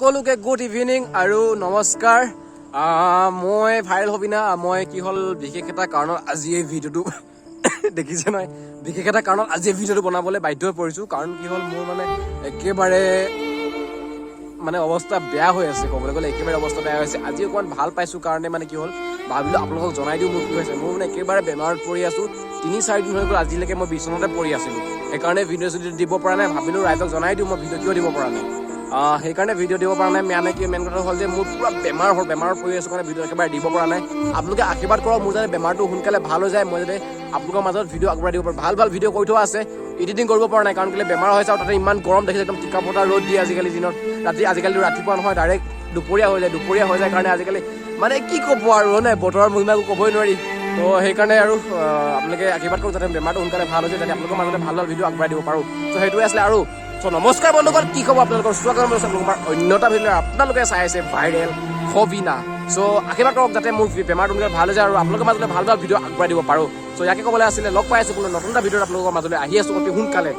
সকলোকে good evening আৰু নমস্কাৰ। মই ভাইৰেল হবি না মই কি হ'ল বিশেষ এটা কাৰণত আজি এই ভিডিঅ'টো দেখিছে নহয়, বিশেষ এটা কাৰণত আজি এই ভিডিঅ'টো বনাবলৈ বাধ্য হৈ পৰিছোঁ। কাৰণ কি হ'ল মোৰ মানে একেবাৰে অৱস্থা বেয়া হৈ আছে, ক'বলৈ গ'লে একেবাৰে অৱস্থা বেয়া হৈছে। আজি অকণমান ভাল পাইছোঁ কাৰণে মানে কি হ'ল ভাবিলোঁ আপোনালোকক জনাই দিওঁ মোৰ কি হৈছে। মোৰ মানে একেবাৰে বেমাৰত পৰি আছোঁ, 3-4 দিন হৈ গ'ল আজিলৈকে মই বিচনাতে পৰি আছিলোঁ। সেইকাৰণে ভিডিঅ' যদি দিব পৰা নাই ভাবিলোঁ ৰাইজক জনাই দিওঁ মই ভিডিঅ' কিয় দিব পৰা নাই। সেইকাৰণে ভিডিঅ' দিব পৰা নাই। মেইন কথা হ'ল যে মোৰ পুৰা বেমাৰত পৰি আছোঁ কাৰণে ভিডিঅ' একেবাৰে দিব পৰা নাই। আপোনালোকে আশীৰ্বাদ কৰক মোৰ যাতে বেমাৰটো সোনকালে ভাল হৈ যায়, মই যাতে আপোনালোকৰ মাজত ভিডিঅ' আগবঢ়াই দিব পাৰোঁ। ভাল ভিডিঅ' কৰি থোৱা আছে, এডিটিং কৰিব পৰা নাই কাৰণ কেলৈ বেমাৰ হৈছে আৰু তাতে ইমান গৰম দেখিছে, একদম টিকা ফটা ৰ'দ দিয়ে আজিকালি দিনত। আজিকালি ৰাতিপুৱা নহয় ডাইৰেক্ট দুপৰীয়া হৈ যায় কাৰণে আজিকালি মানে কি ক'ব আৰু নাই বতৰৰ মহিমা একো ক'বই নোৱাৰি। তো সেইকাৰণে আৰু আপোনালোকে আশীৰ্বাদ কৰক যাতে বেমাৰটো সোনকালে ভাল হৈ যায়, যাতে আপোনালোকৰ মাজতে ভাল ভিডিঅ' আগবঢ়াই দিব পাৰোঁ। তো সেইটোৱে আছিলে। আৰু নমস্কাৰ বন্ধুসকল, কি খবৰ আপোনালোকৰ? স্বাগতম জনাইছোঁ আপোনালোকৰ অন্য এটা ভিডিঅ' আপোনালোকে চাই আছে ভাইৰেল হবি না। আশীৰ্বাদ কৰক যাতে মোৰ বেমাৰটো ভাল হৈ যায় আৰু আপোনালোকৰ মাজলৈ ভাল ভিডিঅ' আগবঢ়াই দিব পাৰোঁ। ইয়াকে ক'বলৈ আছিলে। লগ পাই আছোঁ কোনো নতুন এটা ভিডিঅ'ত আপোনালোকৰ মাজলৈ আহি আছোঁ অতি সোনকালে।